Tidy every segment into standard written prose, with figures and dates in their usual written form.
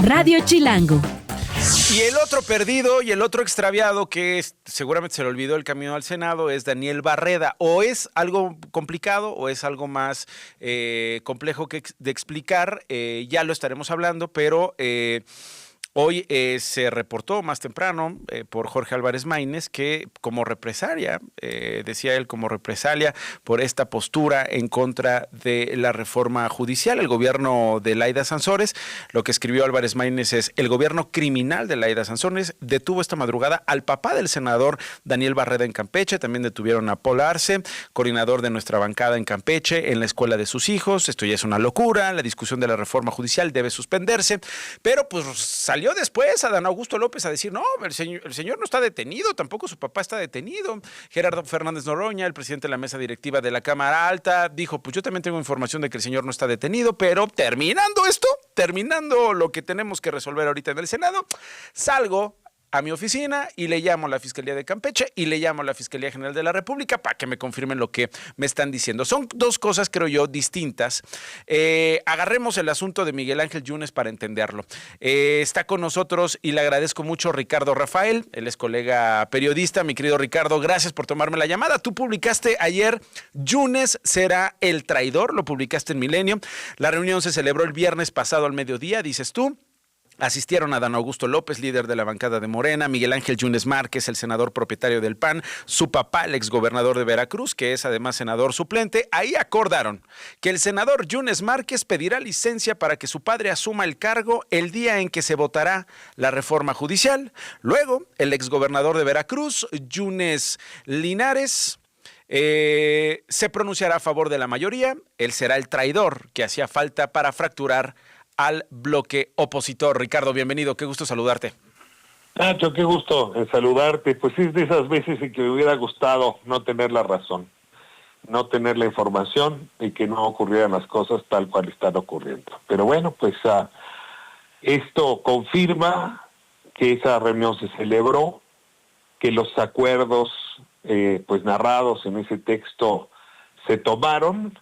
Radio Chilango. Y el otro perdido y el otro extraviado que seguramente se le olvidó el camino al Senado es Daniel Barreda. O es algo complicado o es algo más complejo de explicar. Ya lo estaremos hablando, pero hoy se reportó más temprano por Jorge Álvarez Maínez que como represalia, decía él, como represalia por esta postura en contra de la reforma judicial, el gobierno de Laida Sansores, lo que escribió Álvarez Maínez es: el gobierno criminal de Laida Sansores detuvo esta madrugada al papá del senador Daniel Barreda en Campeche, también detuvieron a Paul Arce, coordinador de nuestra bancada en Campeche, en la escuela de sus hijos. Esto ya es una locura, la discusión de la reforma judicial debe suspenderse, pero pues salió después Adán Augusto López a decir: no, el señor no está detenido, tampoco su papá está detenido. Gerardo Fernández Noroña, el presidente de la mesa directiva de la Cámara Alta, dijo: pues yo también tengo información de que el señor no está detenido, pero terminando lo que tenemos que resolver ahorita en el Senado, salgo a mi oficina y le llamo a la Fiscalía de Campeche y le llamo a la Fiscalía General de la República para que me confirmen lo que me están diciendo. Son dos cosas, creo yo, distintas. Agarremos el asunto de Miguel Ángel Yunes para entenderlo. Está con nosotros y le agradezco mucho Ricardo Rafael, él es colega periodista. Mi querido Ricardo, gracias por tomarme la llamada. Tú publicaste ayer: Yunes será el traidor, lo publicaste en Milenio. La reunión se celebró el viernes pasado al mediodía, dices tú. Asistieron a Adán Augusto López, líder de la bancada de Morena, Miguel Ángel Yunes Márquez, el senador propietario del PAN, su papá, el exgobernador de Veracruz, que es además senador suplente. Ahí acordaron que el senador Yunes Márquez pedirá licencia para que su padre asuma el cargo el día en que se votará la reforma judicial. Luego, el exgobernador de Veracruz, Yunes Linares, se pronunciará a favor de la mayoría. Él será el traidor que hacía falta para fracturar al bloque opositor. Ricardo, bienvenido, qué gusto saludarte. Nacho, qué gusto saludarte. Pues es de esas veces en que me hubiera gustado no tener la razón, no tener la información y que no ocurrieran las cosas tal cual están ocurriendo. Pero bueno, pues esto confirma que esa reunión se celebró, que los acuerdos pues narrados en ese texto se tomaron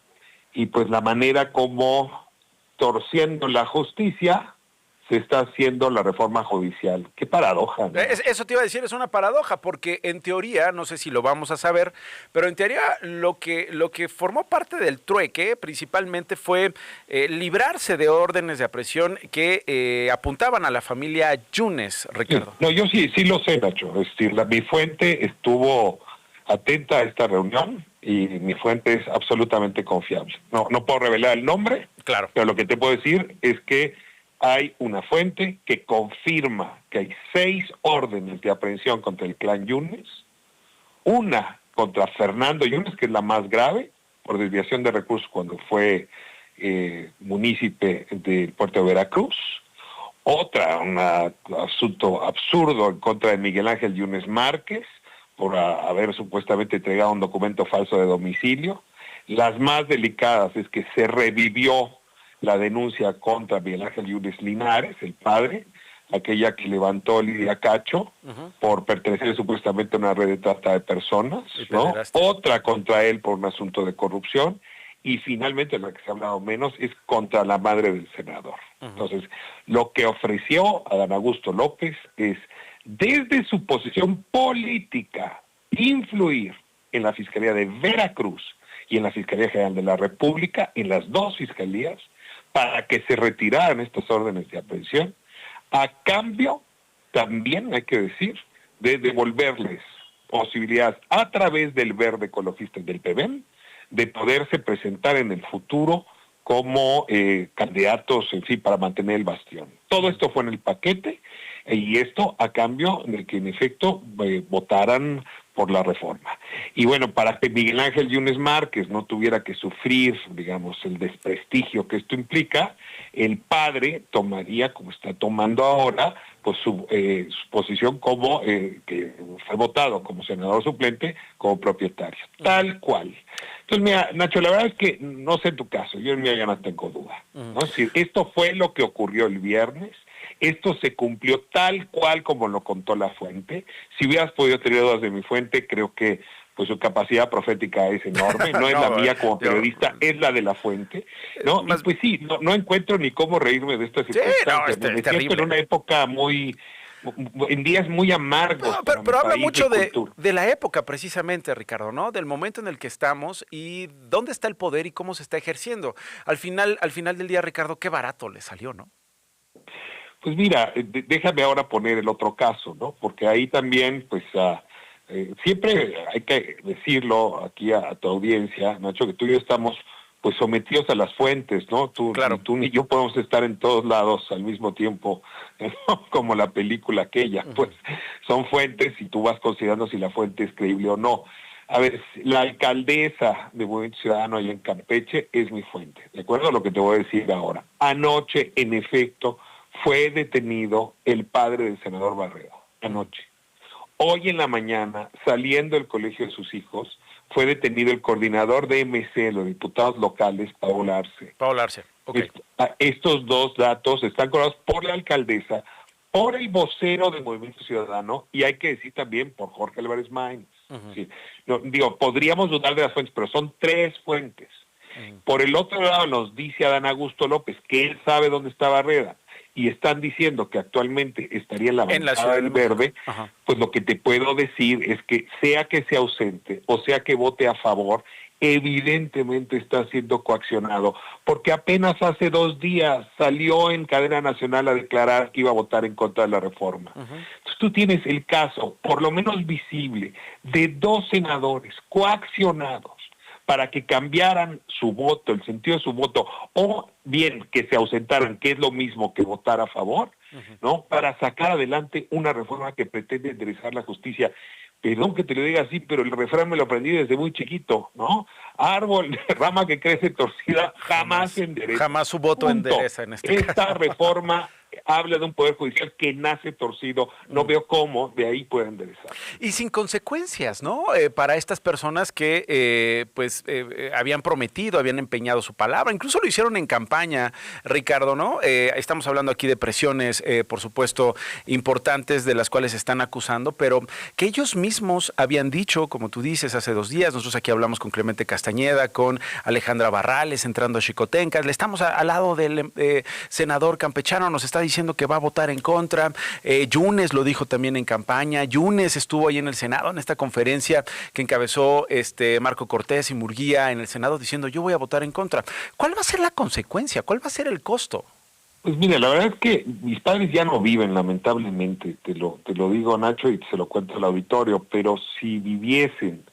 y pues la manera como, torciendo la justicia, se está haciendo la reforma judicial. Qué paradoja, ¿no? Eso te iba a decir, es una paradoja, porque en teoría, no sé si lo vamos a saber, pero en teoría lo que formó parte del trueque principalmente fue librarse de órdenes de aprehensión que apuntaban a la familia Yunes, Ricardo. Sí, no, yo sí lo sé, Nacho. Es decir, mi fuente estuvo atenta a esta reunión y mi fuente es absolutamente confiable. No puedo revelar el nombre, claro, pero lo que te puedo decir es que hay una fuente que confirma que hay 6 órdenes de aprehensión contra el clan Yunes, una contra Fernando Yunes, que es la más grave, por desviación de recursos cuando fue munícipe del puerto de Veracruz, otra, un asunto absurdo en contra de Miguel Ángel Yunes Márquez, por haber supuestamente entregado un documento falso de domicilio. Las más delicadas es que se revivió la denuncia contra Miguel Ángel Yunes Linares, el padre, aquella que levantó Lidia Cacho, por pertenecer supuestamente a una red de trata de personas, ¿no? Otra contra él por un asunto de corrupción, y finalmente, la que se ha hablado menos, es contra la madre del senador. Entonces, lo que ofreció Adán Augusto López es, desde su posición política, influir en la Fiscalía de Veracruz y en la Fiscalía General de la República, en las dos fiscalías, para que se retiraran estas órdenes de aprehensión, a cambio, también hay que decir, de devolverles posibilidades a través del verde ecologista y del PBM, de poderse presentar en el futuro como candidatos, en fin, para mantener el bastión. Todo esto fue en el paquete, y esto a cambio de que en efecto votaran por la reforma. Y bueno, para que Miguel Ángel Yunes Márquez no tuviera que sufrir, digamos, el desprestigio que esto implica, el padre tomaría, como está tomando ahora, pues su posición como, que fue votado como senador suplente, como propietario, tal cual. Entonces, mira, Nacho, la verdad es que no sé tu caso, yo en mí ya no tengo duda, ¿no? Es decir, esto fue lo que ocurrió el viernes, esto se cumplió tal cual como lo contó la fuente. Si hubieras podido tener dudas de mi fuente, creo que pues su capacidad profética es enorme, no es la mía como periodista, es la de la fuente, ¿no? Y pues sí, no encuentro ni cómo reírme de esta circunstancia. Me siento en una época en días muy amargos para pero mi habla país mucho y cultura. de la época precisamente, Ricardo, ¿no? Del momento en el que estamos y dónde está el poder y cómo se está ejerciendo. Al final del día, Ricardo, qué barato le salió, ¿no? Pues mira, déjame ahora poner el otro caso, ¿no? Porque ahí también, pues, siempre hay que decirlo aquí a tu audiencia, Nacho, que tú y yo estamos pues sometidos a las fuentes, ¿no? Claro. Ni tú ni yo podemos estar en todos lados al mismo tiempo, ¿no? Como la película aquella, pues son fuentes y tú vas considerando si la fuente es creíble o no. A ver, la alcaldesa de Movimiento Ciudadano allá en Campeche es mi fuente, ¿de acuerdo a lo que te voy a decir ahora? Anoche, en efecto, fue detenido el padre del senador Barrera, anoche. Hoy en la mañana, saliendo del colegio de sus hijos, fue detenido el coordinador de MC, los diputados locales, Paola Arce. Paola Arce, ok. Estos dos datos están corroborados por la alcaldesa, por el vocero del Movimiento Ciudadano, y hay que decir también por Jorge Álvarez Maínez. Sí. No, digo, podríamos dudar de las fuentes, pero son 3 fuentes. Por el otro lado nos dice Adán Augusto López que él sabe dónde está Barrera, y están diciendo que actualmente estaría en la bancada del Verde, pues lo que te puedo decir es que sea ausente o sea que vote a favor, evidentemente está siendo coaccionado, porque apenas hace 2 días salió en cadena nacional a declarar que iba a votar en contra de la reforma. Entonces tú tienes el caso, por lo menos visible, de 2 senadores coaccionados para que cambiaran su voto, el sentido de su voto, o bien que se ausentaran, que es lo mismo que votar a favor, ¿no? Para sacar adelante una reforma que pretende enderezar la justicia. Perdón que te lo diga así, pero el refrán me lo aprendí desde muy chiquito, ¿no? Árbol, rama que crece torcida, jamás endereza. Jamás su voto endereza en este caso. Esta reforma habla de un poder judicial que nace torcido. No veo cómo de ahí puede enderezar. Y sin consecuencias, ¿no? Para estas personas que habían prometido, habían empeñado su palabra, incluso lo hicieron en campaña, Ricardo, ¿no? Estamos hablando aquí de presiones, por supuesto, importantes de las cuales se están acusando, pero que ellos mismos habían dicho, como tú dices, hace 2 días, nosotros aquí hablamos con Clemente Castañeda, con Alejandra Barrales, entrando a Xicotencas, le estamos al lado del senador campechano, nos está diciendo que va a votar en contra. Yunes lo dijo también en campaña. Yunes estuvo ahí en el Senado en esta conferencia que encabezó Marco Cortés y Murguía en el Senado diciendo yo voy a votar en contra. ¿Cuál va a ser la consecuencia? ¿Cuál va a ser el costo? Pues mira, la verdad es que mis padres ya no viven, lamentablemente, te lo digo, Nacho, y se lo cuento al auditorio, pero si viviesen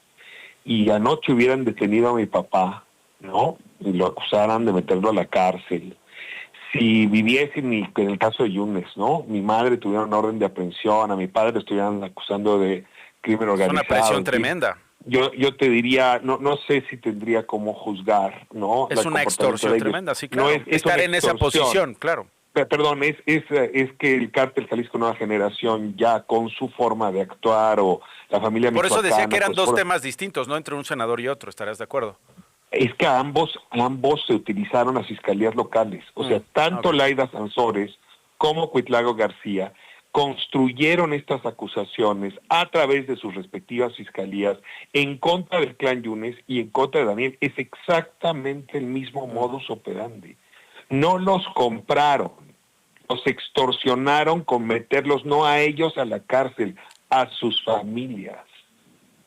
y anoche hubieran detenido a mi papá, ¿no? Y lo acusaran de meterlo a la cárcel, si viviesen, y en el caso de Yunes, ¿no? Mi madre tuviera una orden de aprehensión, a mi padre le estuvieran acusando de crimen organizado. Es una presión tremenda. Yo te diría, no sé si tendría cómo juzgar, ¿no? Es una extorsión tremenda, sí, claro. No es estar en esa posición, claro. Perdón, es que el cártel Jalisco Nueva Generación ya con su forma de actuar o la familia Por eso decía que eran pues, 2 temas distintos, ¿no? Entre un senador y otro, ¿estarías de acuerdo? Es que ambos se utilizaron las fiscalías locales. O sea, tanto Laida Sansores como Cuitlago García construyeron estas acusaciones a través de sus respectivas fiscalías en contra del clan Yunes y en contra de Daniel. Es exactamente el mismo modus operandi. No los compraron, los extorsionaron con meterlos no a ellos a la cárcel, a sus familias.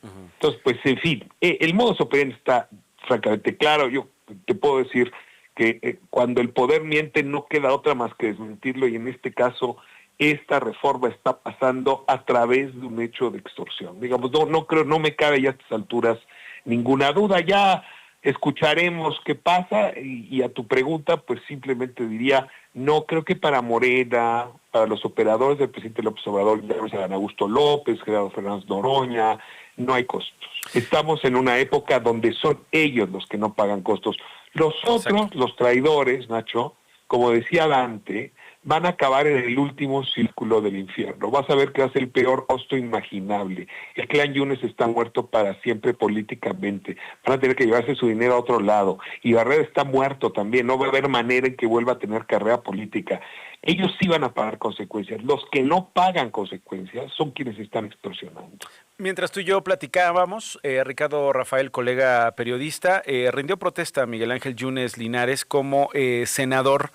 Entonces, pues en fin, el modus operandi está francamente claro. Yo te puedo decir que cuando el poder miente no queda otra más que desmentirlo, y en este caso esta reforma está pasando a través de un hecho de extorsión. Digamos, no me cabe ya a estas alturas ninguna duda. Ya escucharemos qué pasa, y a tu pregunta pues simplemente diría, no creo que para Morena, para los operadores del presidente López Obrador, Adán Augusto López, Gerardo Fernández Noroña, no hay costos. Estamos en una época donde son ellos los que no pagan costos. Los otros, exacto, los traidores, Nacho, como decía Dante, van a acabar en el último círculo del infierno. Vas a ver que va a ser el peor costo imaginable. El clan Yunes está muerto para siempre políticamente. Van a tener que llevarse su dinero a otro lado. Y Barrera está muerto también. No va a haber manera en que vuelva a tener carrera política. ellos sí van a pagar consecuencias. Los que no pagan consecuencias son quienes están extorsionando. Mientras tú y yo platicábamos, Ricardo Rafael, colega periodista, rindió protesta a Miguel Ángel Yunes Linares como senador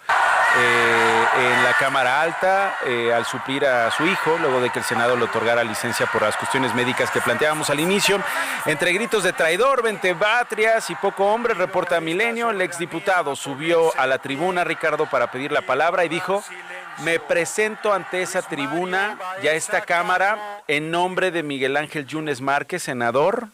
en la Cámara Alta al suplir a su hijo, luego de que el Senado le otorgara licencia por las cuestiones médicas que planteábamos al inicio. Entre gritos de traidor, ventebatrias y poco hombre, reporta Milenio, el exdiputado subió a la tribuna, Ricardo, para pedir la palabra y dijo: me presento ante esa tribuna y a esta Cámara en nombre de Miguel Ángel Yunes Márquez, senador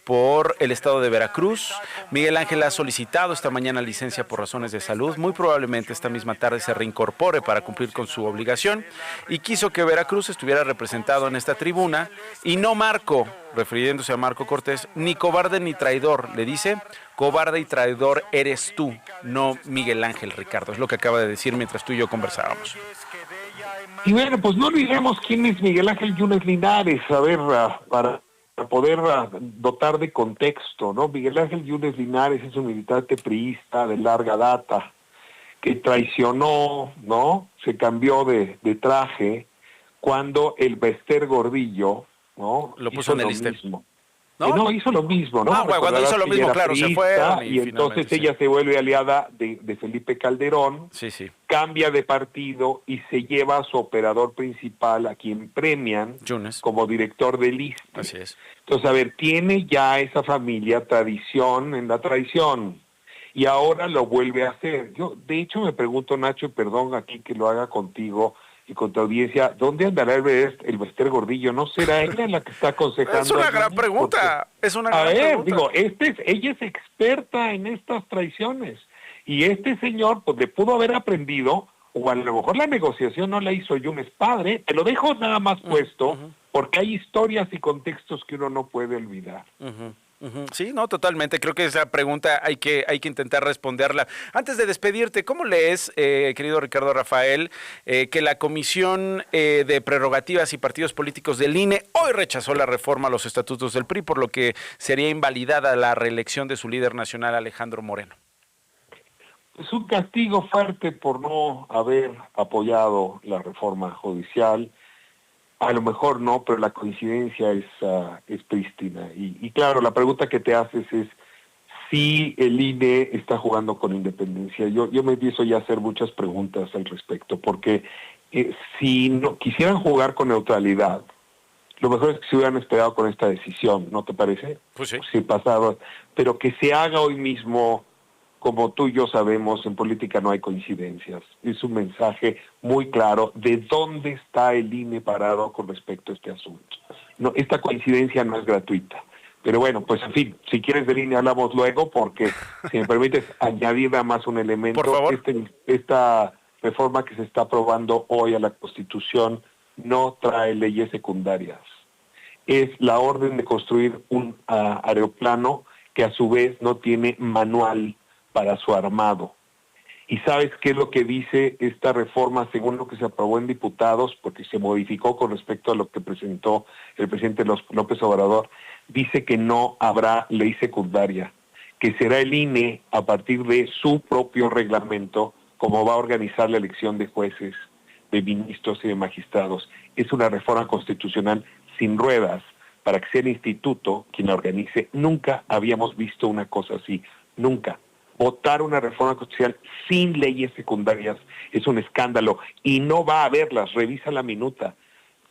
por el estado de Veracruz. Miguel Ángel ha solicitado esta mañana licencia por razones de salud. Muy probablemente esta misma tarde se reincorpore para cumplir con su obligación y quiso que Veracruz estuviera representado en esta tribuna y no Marco, refiriéndose a Marco Cortés, ni cobarde ni traidor. Le dice: cobarde y traidor eres tú, no Miguel Ángel, Ricardo. Es lo que acaba de decir mientras tú y yo conversábamos. Y bueno, pues no olvidemos quién es Miguel Ángel Yunes Linares. A ver, para poder dotar de contexto, ¿no? Miguel Ángel Yunes Linares es un militante priista de larga data que traicionó, ¿no? Se cambió de traje cuando el Bester Gordillo, ¿no? Lo puso en el liste. ¿No? Hizo lo mismo, ¿no? Cuando hizo lo mismo, claro, se fue. Y entonces ella se vuelve aliada de Felipe Calderón, cambia de partido y se lleva a su operador principal, a quien premian Yunes como director del ISSSTE. Así es. Entonces, a ver, tiene ya esa familia tradición en la traición y ahora lo vuelve a hacer. Yo, de hecho, me pregunto, Nacho, perdón aquí que lo haga contigo y con tu audiencia, ¿dónde andará el Bester Gordillo? ¿No será ella la que está aconsejando? Es una gran pregunta, es una gran pregunta. Digo, ella es experta en estas traiciones, y este señor, pues le pudo haber aprendido, o a lo mejor la negociación no la hizo Yunes padre, te lo dejo nada más puesto, porque hay historias y contextos que uno no puede olvidar. Sí, no, totalmente. Creo que esa pregunta hay que intentar responderla. Antes de despedirte, ¿cómo lees, querido Ricardo Rafael, que la Comisión de Prerrogativas y Partidos Políticos del INE hoy rechazó la reforma a los estatutos del PRI, por lo que sería invalidada la reelección de su líder nacional, Alejandro Moreno? Es un castigo fuerte por no haber apoyado la reforma judicial. A lo mejor no, pero la coincidencia es prístina. Y claro, la pregunta que te haces es si el INE está jugando con independencia. Yo me empiezo ya a hacer muchas preguntas al respecto, porque si no quisieran jugar con neutralidad, lo mejor es que se hubieran esperado con esta decisión, ¿no te parece? Pues sí. Si pasaba, pero que se haga hoy mismo. Como tú y yo sabemos, en política no hay coincidencias. Es un mensaje muy claro de dónde está el INE parado con respecto a este asunto. No, esta coincidencia no es gratuita. Pero bueno, pues en fin, si quieres del INE hablamos luego, porque si me permites añadir nada más un elemento. Por favor. Esta reforma que se está aprobando hoy a la Constitución no trae leyes secundarias. Es la orden de construir un aeroplano que a su vez no tiene manual para su armado. ¿Y sabes qué es lo que dice esta reforma según lo que se aprobó en diputados, porque se modificó con respecto a lo que presentó el presidente López Obrador? Dice que no habrá ley secundaria, que será el INE a partir de su propio reglamento como va a organizar la elección de jueces, de ministros y de magistrados. Es una reforma constitucional sin ruedas para que sea el instituto quien la organice. Nunca habíamos visto una cosa así, nunca. Votar una reforma constitucional sin leyes secundarias es un escándalo y no va a haberlas. Revisa la minuta.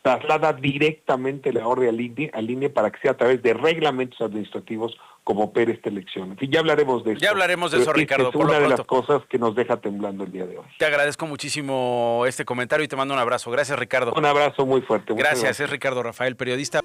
Traslada directamente la orden al INE para que sea a través de reglamentos administrativos como opere esta elección. En fin, ya hablaremos de eso. Ya hablaremos de eso, Ricardo. Es una de las cosas que nos deja temblando el día de hoy. Te agradezco muchísimo este comentario y te mando un abrazo. Gracias, Ricardo. Un abrazo muy fuerte. Gracias, es Ricardo Rafael, periodista.